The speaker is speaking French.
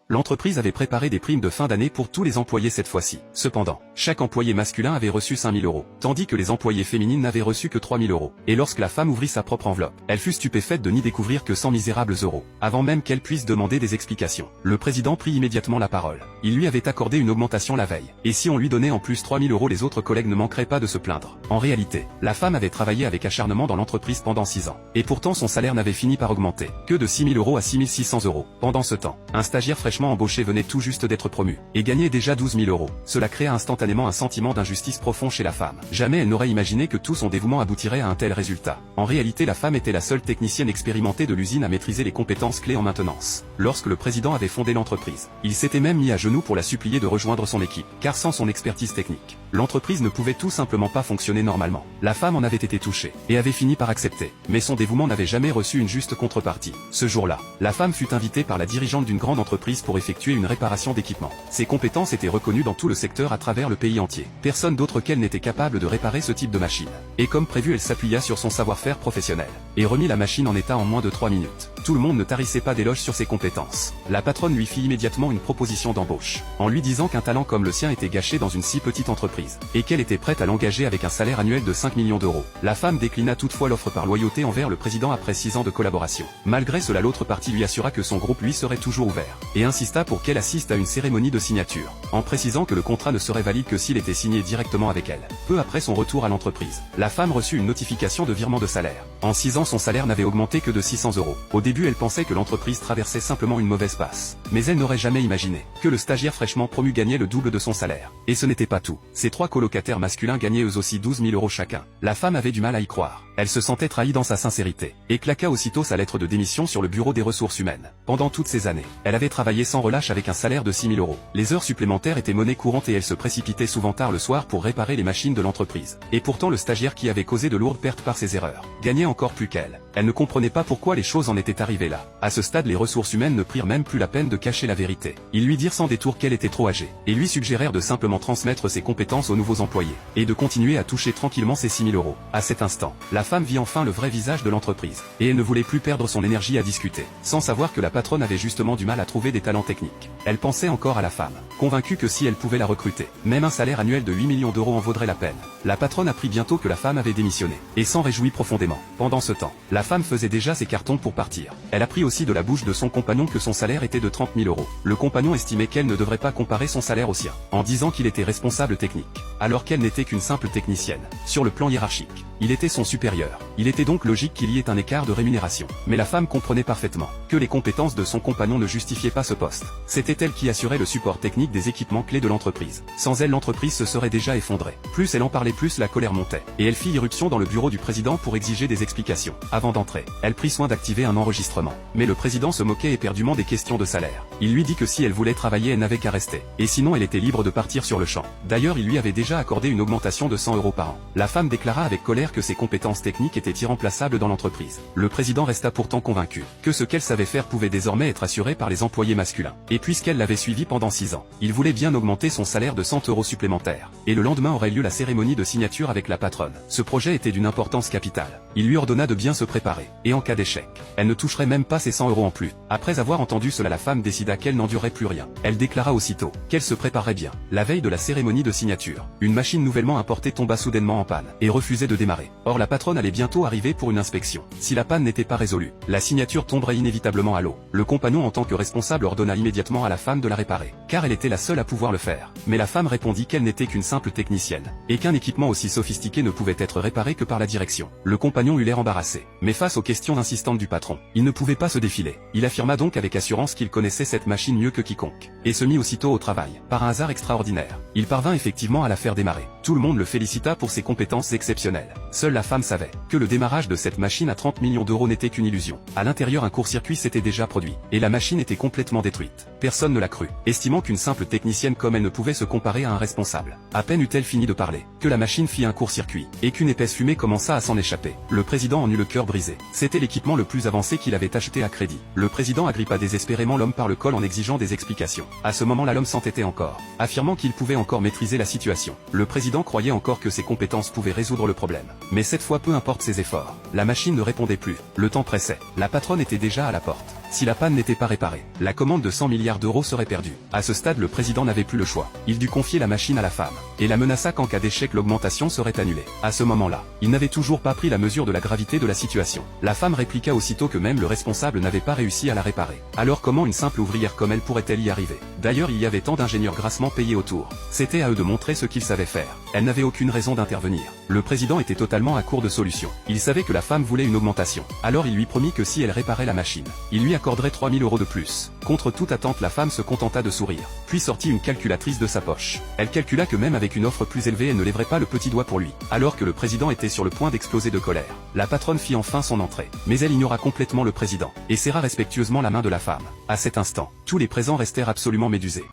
L'entreprise avait préparé des primes de fin d'année pour tous les employés cette fois-ci. Cependant, chaque employé masculin avait reçu 5 000 €, tandis que les employés féminines n'avaient reçu que 3 000 €. Et lorsque la femme ouvrit sa propre enveloppe, elle fut stupéfaite de n'y découvrir que 100 misérables euros. Avant même qu'elle puisse demander des explications, le président prit immédiatement la parole. Il lui avait accordé une augmentation la veille. Et si on lui donnait en plus 3 000 €, les autres collègues ne manqueraient pas de se plaindre. En réalité, la femme avait travaillé avec acharnement dans l'entreprise pendant 6 ans. Et pourtant son salaire n'avait fini par augmenter que de 6 000 € à 6 600 €. Pendant ce temps, un stagiaire fraîchement embauché venait tout juste d'être promu, et gagnait déjà 12 000 €. Cela créa instantanément un sentiment d'injustice profond chez la femme. Jamais elle n'aurait imaginé que tout son dévouement aboutirait à un tel résultat. En réalité, la femme était la seule technicienne expérimentée de l'usine à maîtriser les compétences clés en maintenance. Lorsque le président avait fondé l'entreprise, il s'était même mis à genoux pour la supplier de rejoindre son équipe, car sans son expertise technique, l'entreprise ne pouvait tout simplement pas fonctionner normalement. La femme en avait été touchée, et avait fini par accepter, mais son dévouement n'avait jamais reçu une juste contrepartie. Ce jour-là, la femme fut invitée par la dirigeante d'une grande entreprise pour effectuer une réparation d'équipement. Ses compétences étaient reconnues dans tout le secteur à travers le pays entier. Personne d'autre qu'elle n'était capable de réparer ce type de machine. Et comme prévu, elle s'appuya sur son savoir-faire professionnel, et remit la machine en état en moins de 3 minutes. Tout le monde ne tarissait pas d'éloges sur ses compétences. La patronne lui fit immédiatement une proposition d'embauche, en lui disant qu'un talent comme le sien était gâché dans une si petite entreprise, et qu'elle était prête à l'engager avec un salaire annuel de 5 millions d'euros. La femme déclina toutefois l'offre par loyauté envers le président après 6 ans de collaboration. Malgré cela, l'autre partie lui assura que son groupe lui serait toujours ouvert, et insista pour qu'elle assiste à une cérémonie de signature, en précisant que le contrat ne serait valide que s'il était signé directement avec elle. Peu après son retour à l'entreprise, la femme reçut une notification de virement de salaire. En 6 ans, son salaire n'avait augmenté que de 600 €. Au début, elle pensait que l'entreprise traversait simplement une mauvaise passe. Mais elle n'aurait jamais imaginé que le stagiaire fraîchement promu gagnait le double de son salaire. Et ce n'était pas tout. Ses 3 colocataires masculins gagnaient eux aussi 12 000 € chacun. La femme avait du mal à y croire. Elle se sentait trahie dans sa sincérité, et claqua aussitôt sa lettre de démission sur le bureau des ressources humaines. Pendant toutes ces années, elle avait travaillé sans relâche avec un salaire de 6 000 €. Les heures supplémentaires étaient monnaie courante et elle se précipitait souvent tard le soir pour réparer les machines de l'entreprise. Et pourtant le stagiaire qui avait causé de lourdes pertes par ses erreurs gagnait encore plus qu'elle. Elle ne comprenait pas pourquoi les choses en étaient arrivées là. À ce stade, les ressources humaines ne prirent même plus la peine de cacher la vérité. Ils lui dirent sans détour qu'elle était trop âgée, et lui suggérèrent de simplement transmettre ses compétences aux nouveaux employés, et de continuer à toucher tranquillement ses 6 000 €. À cet instant, la femme vit enfin le vrai visage de l'entreprise, et elle ne voulait plus perdre son énergie à discuter, sans savoir que la patronne avait justement du mal à trouver des talents techniques. Elle pensait encore à la femme, convaincue que si elle pouvait la recruter, même un salaire annuel de 8 millions d'euros en vaudrait la peine. La patronne apprit bientôt que la femme avait démissionné, et s'en réjouit profondément. Pendant ce temps, la femme faisait déjà ses cartons pour partir. Elle apprit aussi de la bouche de son compagnon que son salaire était de 30 000 €. Le compagnon estimait qu'elle ne devrait pas comparer son salaire au sien, en disant qu'il était responsable technique, alors qu'elle n'était qu'une simple technicienne. Sur le plan hiérarchique, il était son supérieur. Il était donc logique qu'il y ait un écart de rémunération. Mais la femme comprenait parfaitement que les compétences de son compagnon ne justifiaient pas ce poste. C'était elle qui assurait le support technique des équipements clés de l'entreprise. Sans elle, l'entreprise se serait déjà effondrée. Plus elle en parlait, plus la colère montait. Et elle fit irruption dans le bureau du président pour exiger des explications. Avant d'entrer, elle prit soin d'activer un enregistrement. Mais le président se moquait éperdument des questions de salaire. Il lui dit que si elle voulait travailler, elle n'avait qu'à rester. Et sinon, elle était libre de partir sur le champ. D'ailleurs, il lui avait déjà accordé une augmentation de 100 € par an. La femme déclara avec colère que ses compétences techniques étaient irremplaçables dans l'entreprise. Le président resta pourtant convaincu que ce qu'elle savait faire pouvait désormais être assuré par les employés masculins. Et puisqu'elle l'avait suivi pendant 6 ans, il voulait bien augmenter son salaire de 100 € supplémentaires. Et le lendemain aurait lieu la cérémonie de signature avec la patronne. Ce projet était d'une importance capitale. Il lui ordonna de bien se préparer. Et en cas d'échec, elle ne toucherait même pas ses 100 € en plus. Après avoir entendu cela, la femme décida qu'elle n'endurerait plus rien. Elle déclara aussitôt qu'elle se préparerait bien. La veille de la cérémonie de signature, une machine nouvellement importée tomba soudainement en panne et refusait de démarrer. Or la patronne allait bientôt arriver pour une inspection. Si la panne n'était pas résolue, la signature tomberait inévitablement à l'eau. Le compagnon, en tant que responsable, ordonna immédiatement à la femme de la réparer, car elle était la seule à pouvoir le faire. Mais la femme répondit qu'elle n'était qu'une simple technicienne, et qu'un équipement aussi sophistiqué ne pouvait être réparé que par la direction. Le compagnon eut l'air embarrassé, mais face aux questions insistantes du patron, il ne pouvait pas se défiler. Il affirma donc avec assurance qu'il connaissait cette machine mieux que quiconque, et se mit aussitôt au travail. Par un hasard extraordinaire, il parvint effectivement à la faire démarrer. Tout le monde le félicita pour ses compétences exceptionnelles. Seule la femme savait que le démarrage de cette machine à 30 millions d'euros n'était qu'une illusion. À l'intérieur, un court-circuit s'était déjà produit, et la machine était complètement détruite. Personne ne l'a cru, estimant qu'une simple technicienne comme elle ne pouvait se comparer à un responsable. À peine eut-elle fini de parler, que la machine fit un court-circuit, et qu'une épaisse fumée commença à s'en échapper. Le président en eut le cœur brisé. C'était l'équipement le plus avancé qu'il avait acheté à crédit. Le président agrippa désespérément l'homme par le col en exigeant des explications. À ce moment-là, l'homme s'entêtait encore, affirmant qu'il pouvait encore maîtriser la situation. Le président croyait encore que ses compétences pouvaient résoudre le problème. Mais cette fois, peu importe ses efforts, la machine ne répondait plus. Le temps pressait. La patronne était déjà à la porte. Si la panne n'était pas réparée, la commande de 100 milliards d'euros serait perdue. À ce stade, le président n'avait plus le choix. Il dut confier la machine à la femme, et la menaça qu'en cas d'échec l'augmentation serait annulée. À ce moment-là, il n'avait toujours pas pris la mesure de la gravité de la situation. La femme répliqua aussitôt que même le responsable n'avait pas réussi à la réparer. Alors comment une simple ouvrière comme elle pourrait-elle y arriver? D'ailleurs, il y avait tant d'ingénieurs grassement payés autour. C'était à eux de montrer ce qu'ils savaient faire. Elle n'avait aucune raison d'intervenir. Le président était totalement à court de solutions. Il savait que la femme voulait une augmentation. Alors il lui promit que si elle réparait la machine, il lui accorderait 3000 euros de plus. Contre toute attente, la femme se contenta de sourire, puis sortit une calculatrice de sa poche. Elle calcula que même avec une offre plus élevée, elle ne lèverait pas le petit doigt pour lui. Alors que le président était sur le point d'exploser de colère, la patronne fit enfin son entrée. Mais elle ignora complètement le président, et serra respectueusement la main de la femme. À cet instant, tous les présents restèrent absolument médusés.